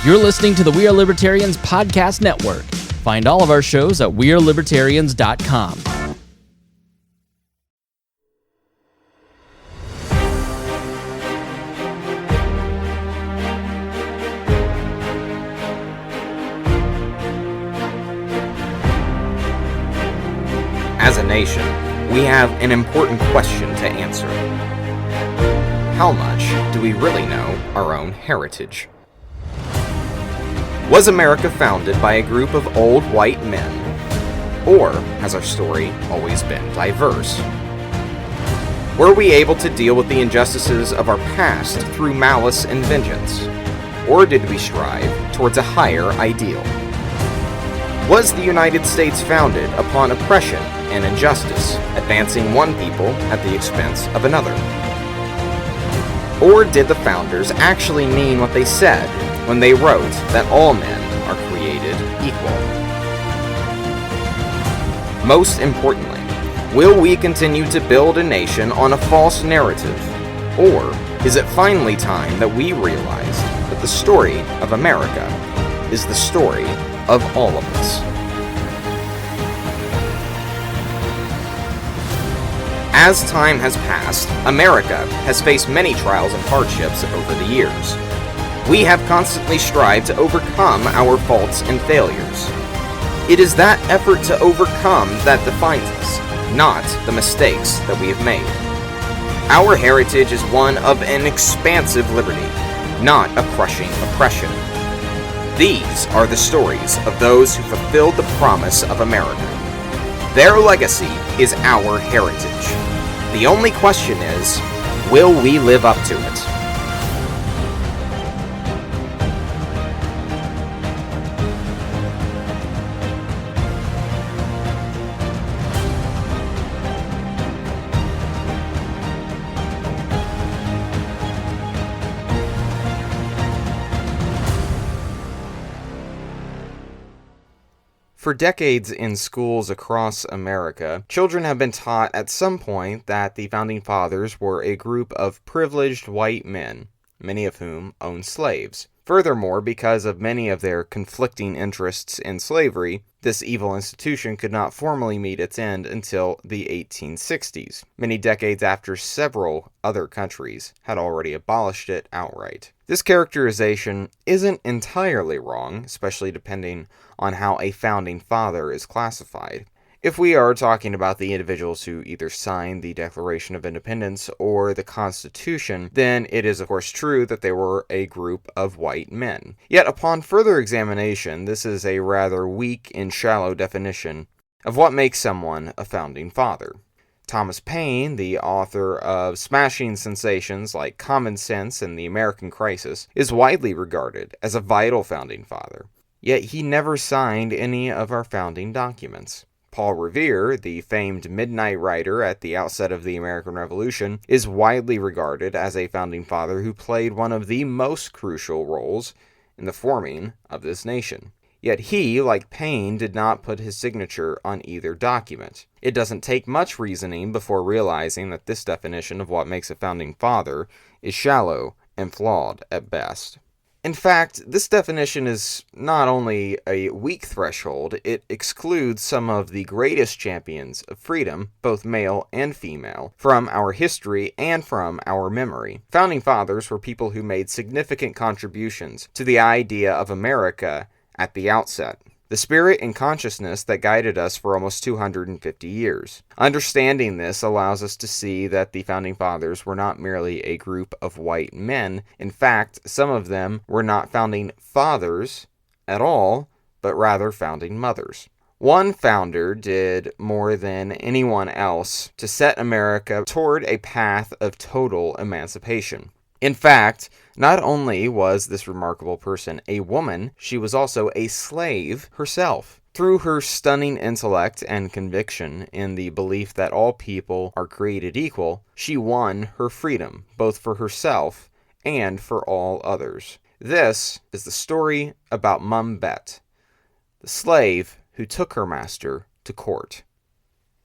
You're listening to the We Are Libertarians podcast network. Find all of our shows at wearelibertarians.com. As a nation, we have an important question to answer. How much do we really know our own heritage? Was America founded by a group of old white men? Or has our story always been diverse? Were we able to deal with the injustices of our past through malice and vengeance? Or did we strive towards a higher ideal? Was the United States founded upon oppression and injustice, advancing one people at the expense of another? Or did the founders actually mean what they said when they wrote that all men are created equal? Most importantly, will we continue to build a nation on a false narrative? Or is it finally time that we realize that the story of America is the story of all of us? As time has passed, America has faced many trials and hardships over the years. We have constantly strived to overcome our faults and failures. It is that effort to overcome that defines us, not the mistakes that we have made. Our heritage is one of an expansive liberty, not a crushing oppression. These are the stories of those who fulfilled the promise of America. Their legacy is our heritage. The only question is, will we live up to it? For decades in schools across America, children have been taught at some point that the Founding Fathers were a group of privileged white men, many of whom owned slaves. Furthermore, because of many of their conflicting interests in slavery, this evil institution could not formally meet its end until the 1860s, many decades after several other countries had already abolished it outright. This characterization isn't entirely wrong, especially depending on how a founding father is classified. If we are talking about the individuals who either signed the Declaration of Independence or the Constitution, then it is of course true that they were a group of white men. Yet upon further examination, this is a rather weak and shallow definition of what makes someone a founding father. Thomas Paine, the author of smashing sensations like Common Sense and the American Crisis, is widely regarded as a vital founding father. Yet he never signed any of our founding documents. Paul Revere, the famed midnight rider at the outset of the American Revolution, is widely regarded as a founding father who played one of the most crucial roles in the forming of this nation. Yet he, like Paine, did not put his signature on either document. It doesn't take much reasoning before realizing that this definition of what makes a founding father is shallow and flawed at best. In fact, this definition is not only a weak threshold, it excludes some of the greatest champions of freedom, both male and female, from our history and from our memory. Founding fathers were people who made significant contributions to the idea of America at the outset. The spirit and consciousness that guided us for almost 250 years. Understanding this allows us to see that the Founding Fathers were not merely a group of white men. In fact, some of them were not founding fathers at all, but rather founding mothers. One founder did more than anyone else to set America toward a path of total emancipation. In fact, not only was this remarkable person a woman, she was also a slave herself. Through her stunning intellect and conviction in the belief that all people are created equal, she won her freedom, both for herself and for all others. This is the story about Mum Bett, the slave who took her master to court.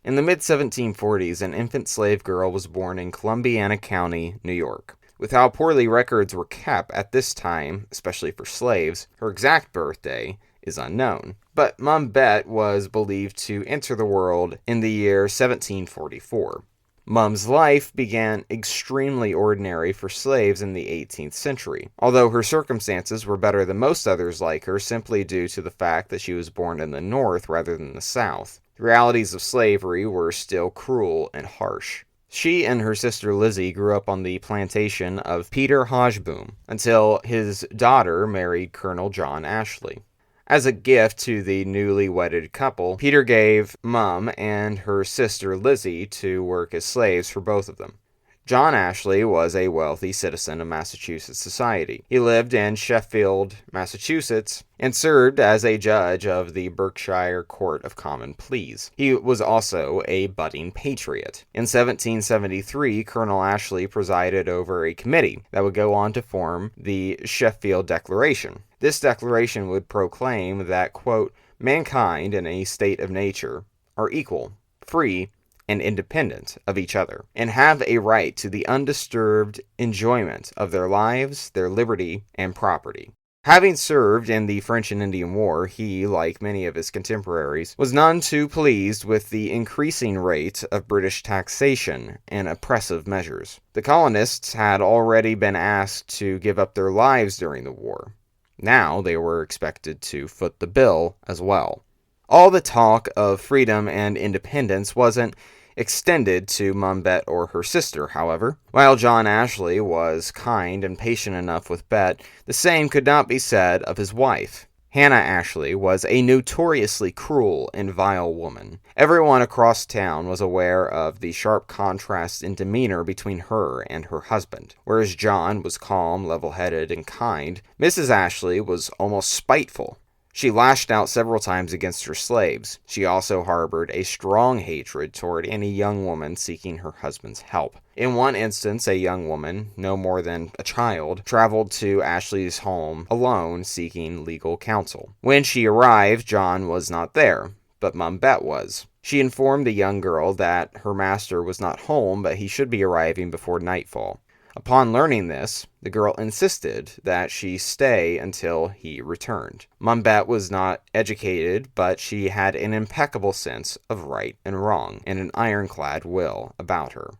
In the mid-1740s, an infant slave girl was born in Columbiana County, New York. With how poorly records were kept at this time, especially for slaves, her exact birthday is unknown. But Mum Bett was believed to enter the world in the year 1744. Mum's life began extremely ordinary for slaves in the 18th century, although her circumstances were better than most others like her simply due to the fact that she was born in the North rather than the South. The realities of slavery were still cruel and harsh. She and her sister Lizzie grew up on the plantation of Peter Hogeboom until his daughter married Colonel John Ashley. As a gift to the newly wedded couple, Peter gave Mum and her sister Lizzie to work as slaves for both of them. John Ashley was a wealthy citizen of Massachusetts society. He lived in Sheffield, Massachusetts, and served as a judge of the Berkshire Court of Common Pleas. He was also a budding patriot. In 1773, Colonel Ashley presided over a committee that would go on to form the Sheffield Declaration. This declaration would proclaim that, quote, mankind in a state of nature are equal, free, and independent of each other, and have a right to the undisturbed enjoyment of their lives, their liberty, and property. Having served in the French and Indian War, he, like many of his contemporaries, was none too pleased with the increasing rate of British taxation and oppressive measures. The colonists had already been asked to give up their lives during the war. Now they were expected to foot the bill as well. All the talk of freedom and independence wasn't extended to Mum Bett or her sister, however. While John Ashley was kind and patient enough with Bett, the same could not be said of his wife. Hannah Ashley was a notoriously cruel and vile woman. Everyone across town was aware of the sharp contrast in demeanor between her and her husband. Whereas John was calm, level-headed, and kind, Mrs. Ashley was almost spiteful. She lashed out several times against her slaves. She also harbored a strong hatred toward any young woman seeking her husband's help. In one instance, a young woman, no more than a child, traveled to Ashley's home alone seeking legal counsel. When she arrived, John was not there, but Mum Bett was. She informed the young girl that her master was not home, but he should be arriving before nightfall. Upon learning this, the girl insisted that she stay until he returned. Mum Bett was not educated, but she had an impeccable sense of right and wrong, and an ironclad will about her.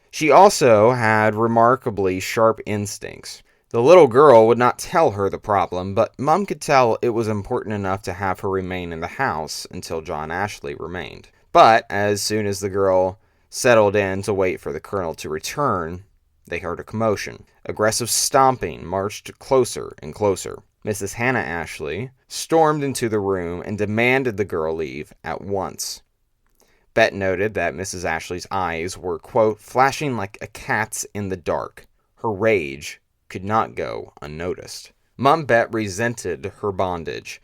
She also had remarkably sharp instincts. The little girl would not tell her the problem, but Mum could tell it was important enough to have her remain in the house until John Ashley remained. But as soon as the girl settled in to wait for the colonel to return, they heard a commotion. Aggressive stomping marched closer and closer. Mrs. Hannah Ashley stormed into the room and demanded the girl leave at once. Bett noted that Mrs. Ashley's eyes were, quote, flashing like a cat's in the dark. Her rage could not go unnoticed. Mum Bett resented her bondage.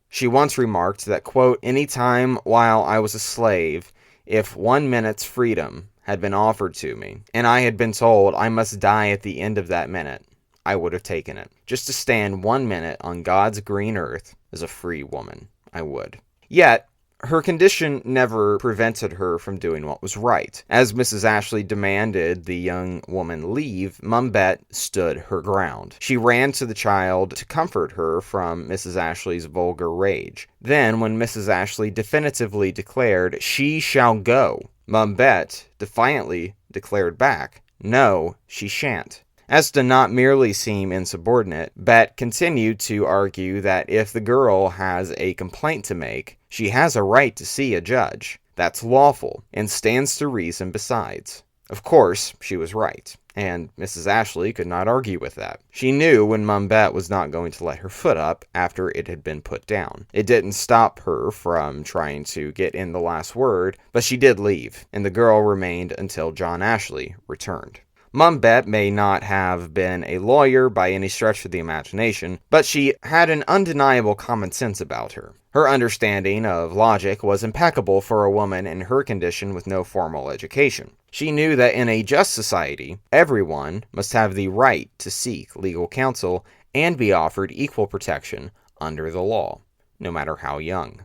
She once remarked that, quote, any time while I was a slave, if 1 minute's freedom had been offered to me, and I had been told I must die at the end of that minute, I would have taken it. Just to stand 1 minute on God's green earth as a free woman, I would. Yet, her condition never prevented her from doing what was right. As Mrs. Ashley demanded the young woman leave, Mum Bett stood her ground. She ran to the child to comfort her from Mrs. Ashley's vulgar rage. Then, when Mrs. Ashley definitively declared, she shall go, Mum Bett defiantly declared back, no, she shan't. As to not merely seem insubordinate, Bett continued to argue that if the girl has a complaint to make, she has a right to see a judge. That's lawful, and stands to reason besides. Of course, she was right, and Mrs. Ashley could not argue with that. She knew when Mum Bett was not going to let her foot up after it had been put down. It didn't stop her from trying to get in the last word, but she did leave, and the girl remained until John Ashley returned. Mum Bett may not have been a lawyer by any stretch of the imagination, but she had an undeniable common sense about her. Her understanding of logic was impeccable for a woman in her condition with no formal education. She knew that in a just society, everyone must have the right to seek legal counsel and be offered equal protection under the law, no matter how young.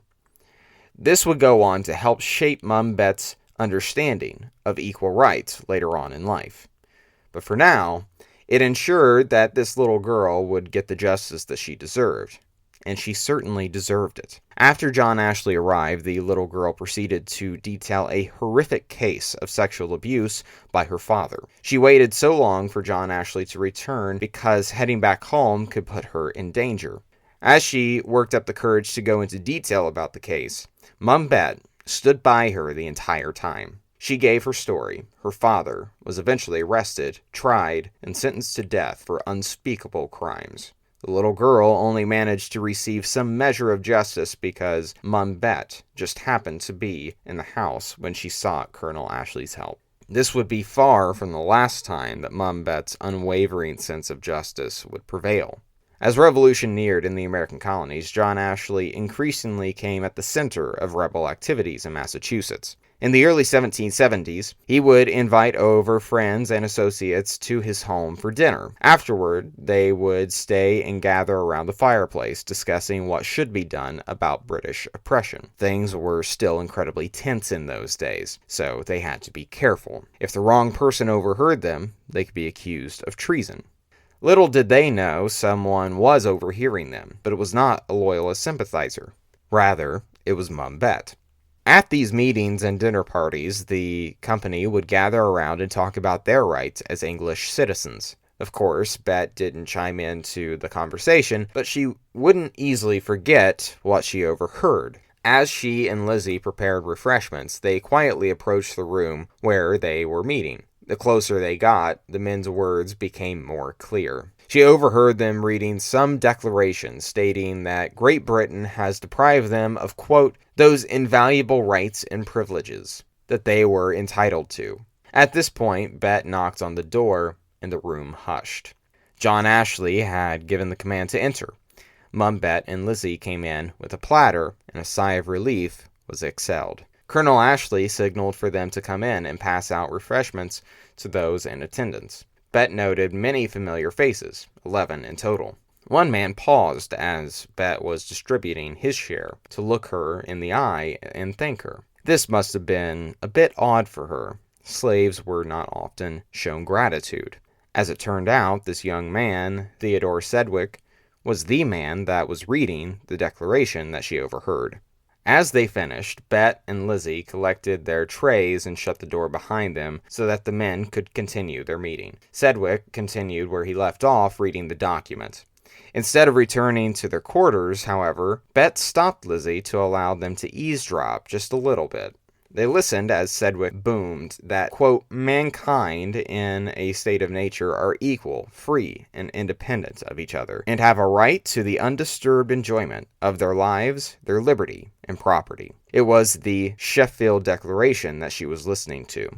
This would go on to help shape Mum Bett's understanding of equal rights later on in life. But for now, It ensured that this little girl would get the justice that she deserved. And she certainly deserved it. After John Ashley arrived, the little girl proceeded to detail a horrific case of sexual abuse by her father. She waited so long for John Ashley to return because heading back home could put her in danger. As she worked up the courage to go into detail about the case, Mum Bett stood by her the entire time. She gave her story. Her father was eventually arrested, tried, and sentenced to death for unspeakable crimes. The little girl only managed to receive some measure of justice because Mum Bett just happened to be in the house when she sought Colonel Ashley's help. This would be far from the last time that Mum Bett's unwavering sense of justice would prevail. As revolution neared in the American colonies, John Ashley increasingly came at the center of rebel activities in Massachusetts. In the early 1770s, he would invite over friends and associates to his home for dinner. Afterward, they would stay and gather around the fireplace, discussing what should be done about British oppression. Things were still incredibly tense in those days, so they had to be careful. If the wrong person overheard them, they could be accused of treason. Little did they know someone was overhearing them, but it was not a loyalist sympathizer. Rather, it was Mum Bett. At these meetings and dinner parties, the company would gather around and talk about their rights as English citizens. Of course, Bett didn't chime into the conversation, but she wouldn't easily forget what she overheard. As she and Lizzie prepared refreshments, they quietly approached the room where they were meeting. The closer they got, the men's words became more clear. She overheard them reading some declaration stating that Great Britain has deprived them of, quote, those invaluable rights and privileges that they were entitled to. At this point, Bett knocked on the door, and the room hushed. John Ashley had given the command to enter. Mum Bett and Lizzie came in with a platter, and a sigh of relief was exhaled. Colonel Ashley signaled for them to come in and pass out refreshments to those in attendance. Bett noted many familiar faces, 11 in total. One man paused as Bett was distributing his share to look her in the eye and thank her. This must have been a bit odd for her. Slaves were not often shown gratitude. As it turned out, this young man, Theodore Sedgwick, was the man that was reading the declaration that she overheard. As they finished, Bett and Lizzie collected their trays and shut the door behind them so that the men could continue their meeting. Sedgwick continued where he left off, reading the document. Instead of returning to their quarters, however, Bett stopped Lizzie to allow them to eavesdrop just a little bit. They listened as Sedgwick boomed that, quote, mankind in a state of nature are equal, free, and independent of each other, and have a right to the undisturbed enjoyment of their lives, their liberty, and property. It was the Sheffield Declaration that she was listening to.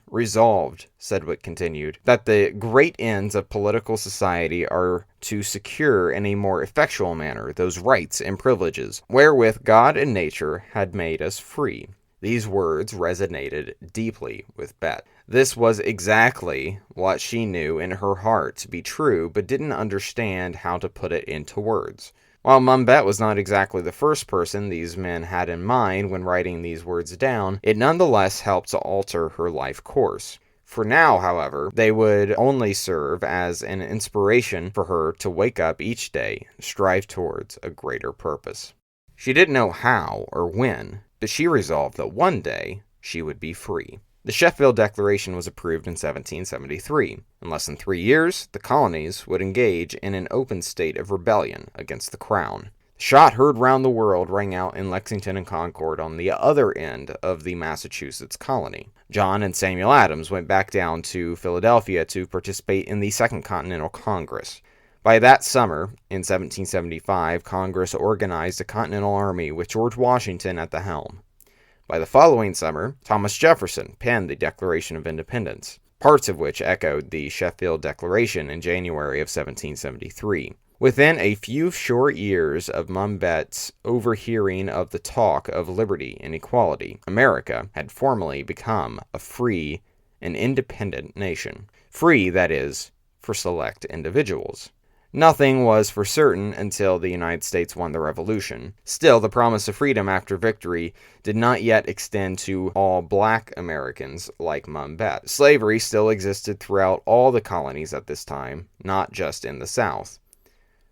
Resolved, Sedgwick continued, that the great ends of political society are to secure in a more effectual manner those rights and privileges wherewith God and nature had made us free. These words resonated deeply with Bett. This was exactly what she knew in her heart to be true, but didn't understand how to put it into words. While Mum Bett was not exactly the first person these men had in mind when writing these words down, it nonetheless helped to alter her life course. For now, however, they would only serve as an inspiration for her to wake up each day and strive towards a greater purpose. She didn't know how or when, but she resolved that one day she would be free. The Sheffield Declaration was approved in 1773. In less than 3 years, the colonies would engage in an open state of rebellion against the crown. The shot heard round the world rang out in Lexington and Concord on the other end of the Massachusetts colony. John and Samuel Adams went back down to Philadelphia to participate in the Second Continental Congress. By that summer, in 1775, Congress organized a Continental Army with George Washington at the helm. By the following summer, Thomas Jefferson penned the Declaration of Independence, parts of which echoed the Sheffield Declaration in January of 1773. Within a few short years of Mum Bett's overhearing of the talk of liberty and equality, America had formally become a free and independent nation. Free, that is, for select individuals. Nothing was for certain until the United States won the Revolution. Still, the promise of freedom after victory did not yet extend to all black Americans like Mum Bett. Slavery still existed throughout all the colonies at this time, not just in the South.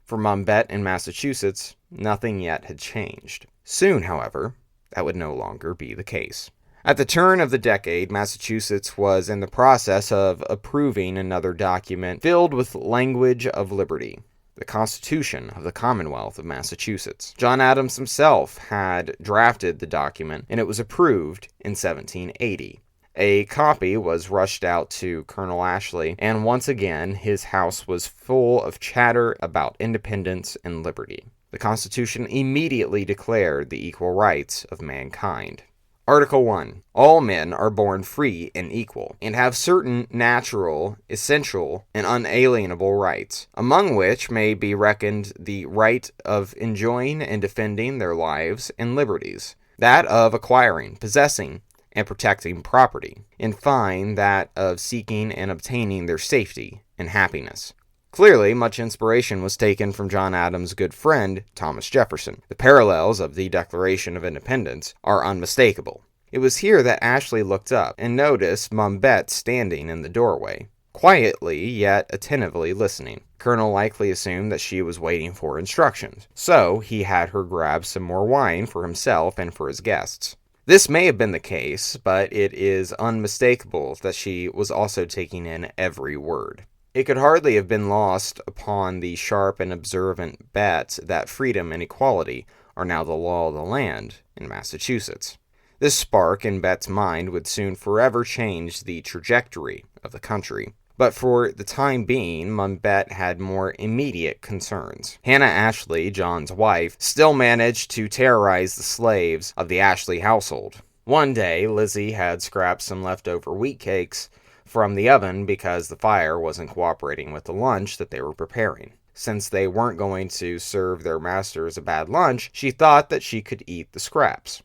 For Mum Bett in Massachusetts, nothing yet had changed. Soon, however, that would no longer be the case. At the turn of the decade, Massachusetts was in the process of approving another document filled with language of liberty, the Constitution of the Commonwealth of Massachusetts. John Adams himself had drafted the document, and it was approved in 1780. A copy was rushed out to Colonel Ashley, and once again his house was full of chatter about independence and liberty. The Constitution immediately declared the equal rights of mankind. Article 1. All men are born free and equal, and have certain natural, essential, and unalienable rights, among which may be reckoned the right of enjoying and defending their lives and liberties, that of acquiring, possessing, and protecting property, in fine, that of seeking and obtaining their safety and happiness. Clearly, much inspiration was taken from John Adams' good friend, Thomas Jefferson. The parallels of the Declaration of Independence are unmistakable. It was here that Ashley looked up and noticed Mum Bett standing in the doorway, quietly yet attentively listening. Colonel likely assumed that she was waiting for instructions, so he had her grab some more wine for himself and for his guests. This may have been the case, but it is unmistakable that she was also taking in every word. It could hardly have been lost upon the sharp and observant Bett that freedom and equality are now the law of the land in Massachusetts. This spark in Bett's mind would soon forever change the trajectory of the country. But for the time being, Mum Bett had more immediate concerns. Hannah Ashley, John's wife, still managed to terrorize the slaves of the Ashley household. One day, Lizzie had scrapped some leftover wheat cakes from the oven because the fire wasn't cooperating with the lunch that they were preparing. Since they weren't going to serve their masters a bad lunch, she thought that she could eat the scraps.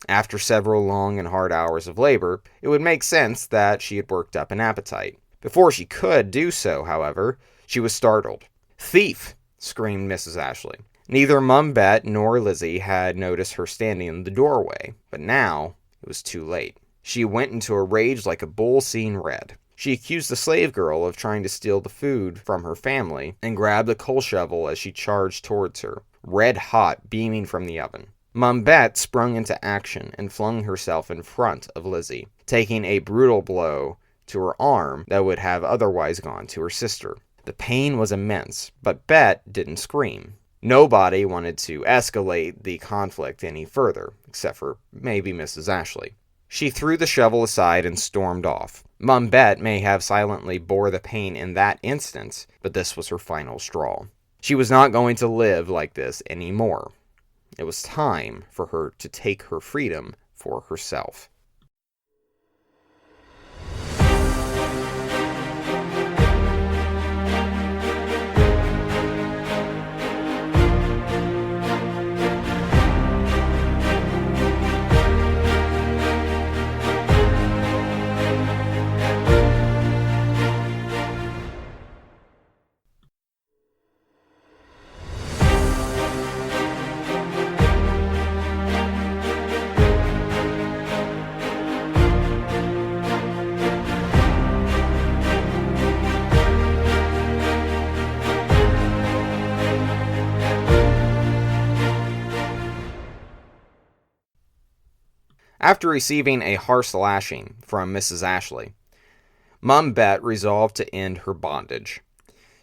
After several long and hard hours of labor, it would make sense that she had worked up an appetite. Before she could do so, however, she was startled. "Thief!" screamed Mrs. Ashley. Neither Mum Bett nor Lizzie had noticed her standing in the doorway, but now it was too late. She went into a rage like a bull seen red. She accused the slave girl of trying to steal the food from her family and grabbed a coal shovel as she charged towards her, red hot, beaming from the oven. Mum Bett sprung into action and flung herself in front of Lizzie, taking a brutal blow to her arm that would have otherwise gone to her sister. The pain was immense, but Bett didn't scream. Nobody wanted to escalate the conflict any further, except for maybe Mrs. Ashley. She threw the shovel aside and stormed off. Mum Bett may have silently bore the pain in that instance, but this was her final straw. She was not going to live like this anymore. It was time for her to take her freedom for herself. After receiving a harsh lashing from Mrs. Ashley, Mum Bett resolved to end her bondage.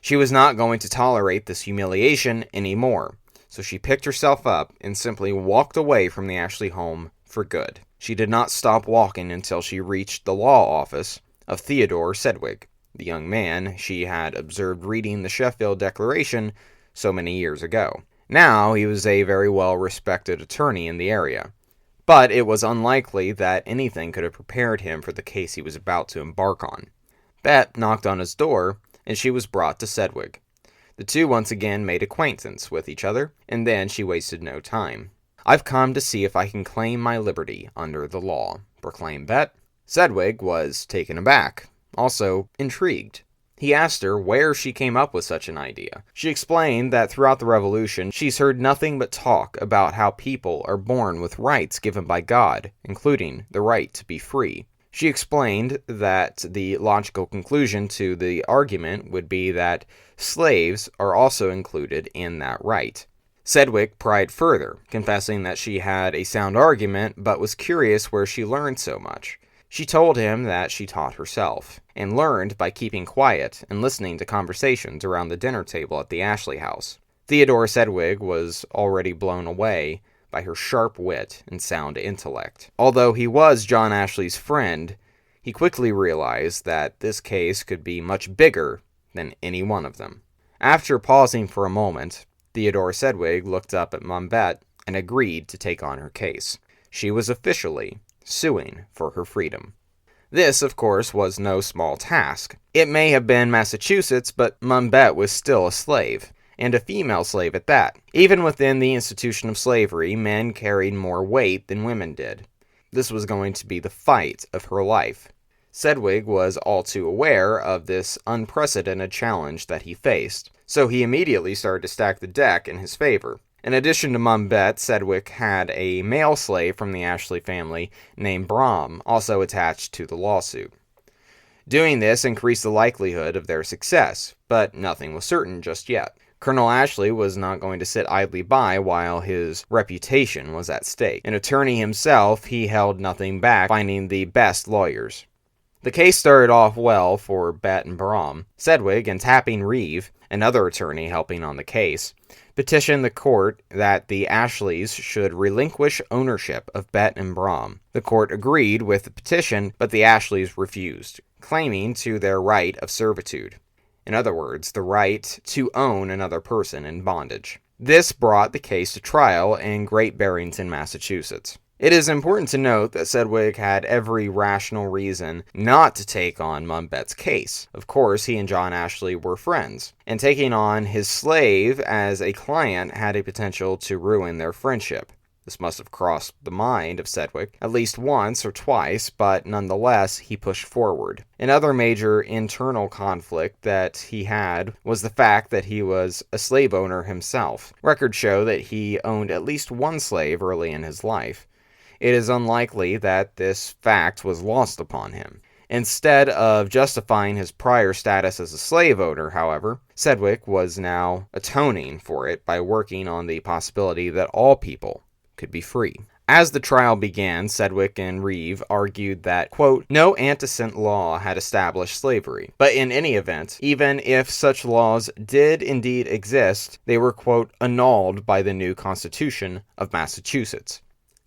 She was not going to tolerate this humiliation anymore, so she picked herself up and simply walked away from the Ashley home for good. She did not stop walking until she reached the law office of Theodore Sedgwick, the young man she had observed reading the Sheffield Declaration so many years ago. Now he was a very well-respected attorney in the area, but it was unlikely that anything could have prepared him for the case he was about to embark on. Bett knocked on his door, and she was brought to Sedgwick. The two once again made acquaintance with each other, and then she wasted no time. "I've come to see if I can claim my liberty under the law," proclaimed Bett. Sedgwick was taken aback, also intrigued. He asked her where she came up with such an idea. She explained that throughout the Revolution, she's heard nothing but talk about how people are born with rights given by God, including the right to be free. She explained that the logical conclusion to the argument would be that slaves are also included in that right. Sedgwick pried further, confessing that she had a sound argument but was curious where she learned so much. She told him that she taught herself, and learned by keeping quiet and listening to conversations around the dinner table at the Ashley house. Theodore Sedgwick was already blown away by her sharp wit and sound intellect. Although he was John Ashley's friend, he quickly realized that this case could be much bigger than any one of them. After pausing for a moment, Theodore Sedgwick looked up at Mum Bett and agreed to take on her case. She was officially suing for her freedom. This, of course, was no small task. It may have been Massachusetts, but Mum Bett was still a slave, and a female slave at that. Even within the institution of slavery, men carried more weight than women did. This was going to be the fight of her life. Sedgwick was all too aware of this unprecedented challenge that he faced, so he immediately started to stack the deck in his favor. In addition to Mum Bett, Sedgwick had a male slave from the Ashley family named Brom also attached to the lawsuit. Doing this increased the likelihood of their success, but nothing was certain just yet. Colonel Ashley was not going to sit idly by while his reputation was at stake. An attorney himself, he held nothing back, finding the best lawyers. The case started off well for Bett and Brom. Sedgwick and Tapping Reeve, another attorney helping on the case, petitioned the court that the Ashleys should relinquish ownership of Bett and Brom. The court agreed with the petition, but the Ashleys refused, claiming to their right of servitude. In other words, the right to own another person in bondage. This brought the case to trial in Great Barrington, Massachusetts. It is important to note that Sedgwick had every rational reason not to take on Mum Bett's case. Of course, he and John Ashley were friends, and taking on his slave as a client had a potential to ruin their friendship. This must have crossed the mind of Sedgwick at least once or twice, but nonetheless, he pushed forward. Another major internal conflict that he had was the fact that he was a slave owner himself. Records show that he owned at least one slave early in his life. It is unlikely that this fact was lost upon him. Instead of justifying his prior status as a slave owner, however, Sedgwick was now atoning for it by working on the possibility that all people could be free. As the trial began, Sedgwick and Reeve argued that, quote, no antecedent law had established slavery, but in any event, even if such laws did indeed exist, they were, quote, annulled by the new Constitution of Massachusetts.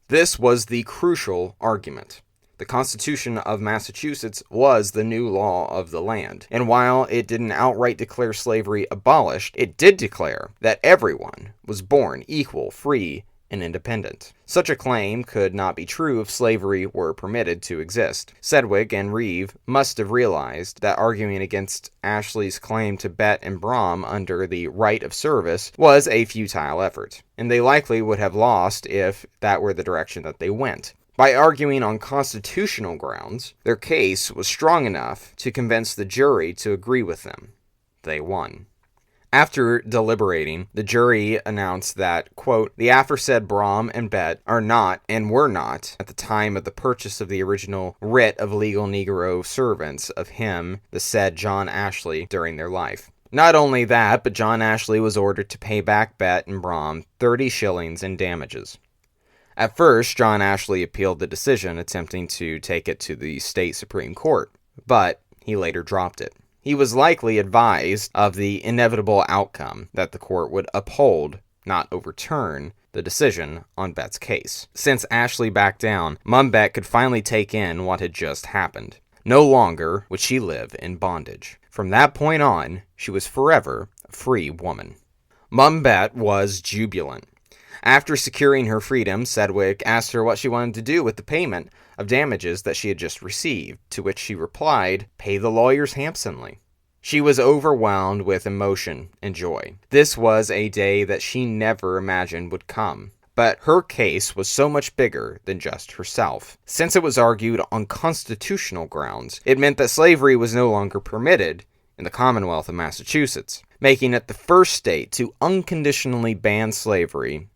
This was the crucial argument. The Constitution of Massachusetts was the new law of the land, and while it didn't outright declare slavery abolished, it did declare that everyone was born equal, free, and independent. Such a claim could not be true if slavery were permitted to exist. Sedgwick and Reeve must have realized that arguing against Ashley's claim to Bett and Brom under the right of service was a futile effort, and they likely would have lost if that were the direction that they went. By arguing on constitutional grounds, their case was strong enough to convince the jury to agree with them. They won. After deliberating, the jury announced that, quote, the aforesaid Brom and Bett are not, and were not, at the time of the purchase of the original writ of legal Negro servants of him, the said John Ashley, during their life. Not only that, but John Ashley was ordered to pay back Bett and Brom 30 shillings in damages. At first, John Ashley appealed the decision, attempting to take it to the state Supreme Court, but he later dropped it. He was likely advised of the inevitable outcome that the court would uphold, not overturn, the decision on Bett's case. Since Ashley backed down, Mum Bett could finally take in what had just happened. No longer would she live in bondage. From that point on, she was forever a free woman. Mum Bett was jubilant. After securing her freedom, Sedgwick asked her what she wanted to do with the payment of damages that she had just received, to which she replied, pay the lawyers handsomely. She was overwhelmed with emotion and joy. This was a day that she never imagined would come. But her case was so much bigger than just herself. Since it was argued on constitutional grounds, it meant that slavery was no longer permitted in the Commonwealth of Massachusetts, making it the first state to unconditionally ban slavery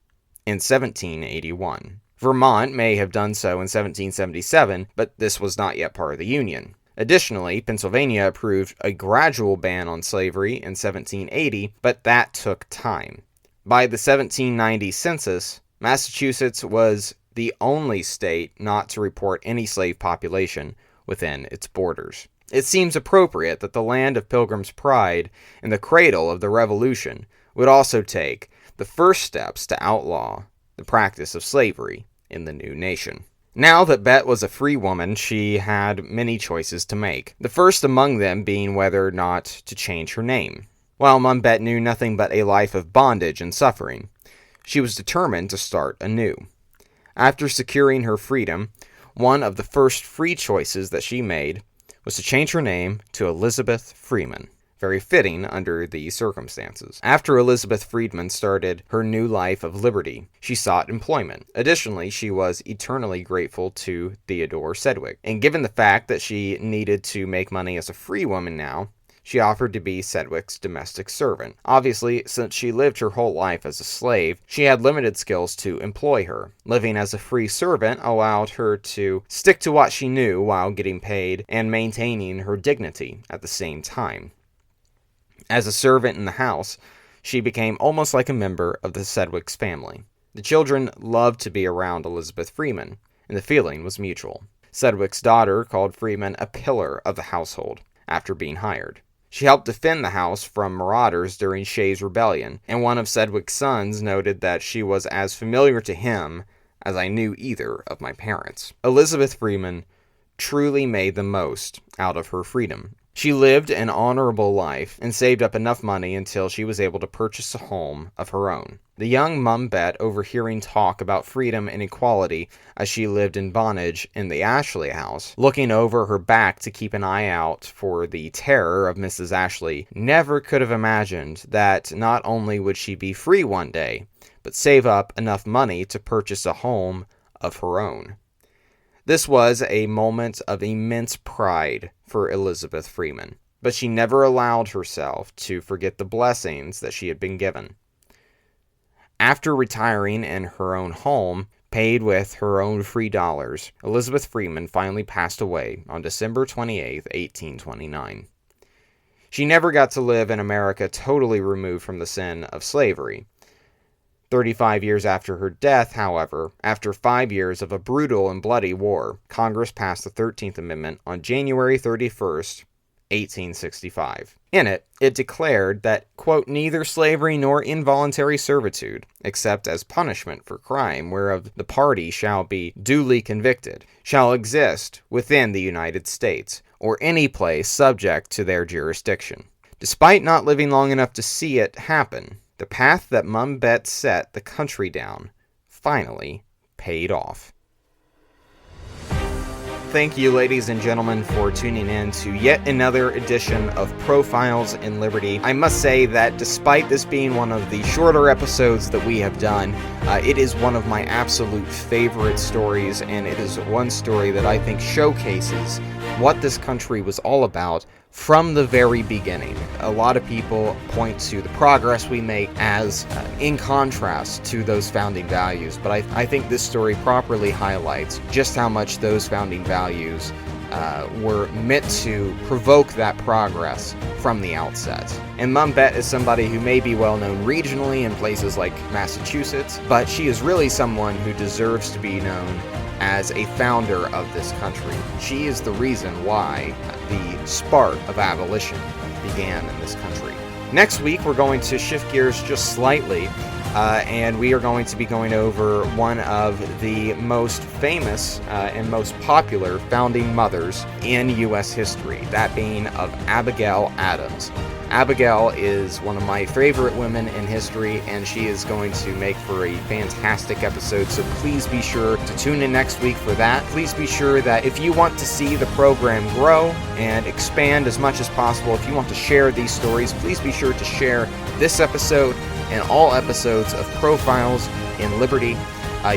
in 1781. Vermont may have done so in 1777, but this was not yet part of the Union. Additionally, Pennsylvania approved a gradual ban on slavery in 1780, but that took time. By the 1790 census, Massachusetts was the only state not to report any slave population within its borders. It seems appropriate that the land of Pilgrim's pride and the cradle of the Revolution would also take the first steps to outlaw the practice of slavery in the new nation. Now that Bett was a free woman, she had many choices to make, the first among them being whether or not to change her name. While Mum Bett knew nothing but a life of bondage and suffering, she was determined to start anew. After securing her freedom, one of the first free choices that she made was to change her name to Elizabeth Freeman. Very fitting under these circumstances. After Elizabeth Freeman started her new life of liberty, she sought employment. Additionally, she was eternally grateful to Theodore Sedgwick. And given the fact that she needed to make money as a free woman now, she offered to be Sedgwick's domestic servant. Obviously, since she lived her whole life as a slave, she had limited skills to employ her. Living as a free servant allowed her to stick to what she knew while getting paid and maintaining her dignity at the same time. As a servant in the house, she became almost like a member of the Sedgwick's family. The children loved to be around Elizabeth Freeman, and the feeling was mutual. Sedgwick's daughter called Freeman a pillar of the household after being hired. She helped defend the house from marauders during Shays' Rebellion, and one of Sedgwick's sons noted that she was as familiar to him as I knew either of my parents. Elizabeth Freeman truly made the most out of her freedom. She lived an honorable life and saved up enough money until she was able to purchase a home of her own. The young Mum Bett, overhearing talk about freedom and equality as she lived in bondage in the Ashley house, looking over her back to keep an eye out for the terror of Mrs. Ashley, never could have imagined that not only would she be free one day, but save up enough money to purchase a home of her own. This was a moment of immense pride for Elizabeth Freeman, but she never allowed herself to forget the blessings that she had been given. After retiring in her own home, paid with her own free dollars, Elizabeth Freeman finally passed away on December 28, 1829. She never got to live in America totally removed from the sin of slavery. 35 years after her death, however, after 5 years of a brutal and bloody war, Congress passed the 13th Amendment on January 31st, 1865. In it, it declared that, quote, neither slavery nor involuntary servitude, except as punishment for crime whereof the party shall be duly convicted, shall exist within the United States, or any place subject to their jurisdiction. Despite not living long enough to see it happen, the path that Mum Bett set the country down finally paid off. Thank you, ladies and gentlemen, for tuning in to yet another edition of Profiles in Liberty. I must say that despite this being one of the shorter episodes that we have done, it is one of my absolute favorite stories, and it is one story that I think showcases what this country was all about from the very beginning. A lot of people point to the progress we make as in contrast to those founding values, but I think this story properly highlights just how much those founding values were meant to provoke that progress from the outset. And Mum Bett is somebody who may be well known regionally in places like Massachusetts, but she is really someone who deserves to be known as a founder of this country. She is the reason why the spark of abolition began in this country. Next week, we're going to shift gears just slightly, and we are going to be going over one of the most famous and most popular founding mothers in U.S. history, that being of Abigail Adams. Abigail is one of my favorite women in history, and she is going to make for a fantastic episode, so please be sure to tune in next week for that. Please be sure that if you want to see the program grow and expand as much as possible, if you want to share these stories, please be sure to share this episode and all episodes of Profiles in Liberty.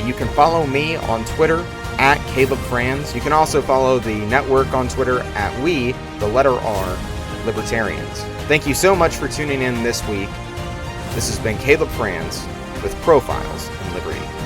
You can follow me on Twitter at Caleb Franz. You can also follow the network on Twitter at the letter R, Libertarians. Thank you so much for tuning in this week. This has been Caleb Franz with Profiles in Liberty.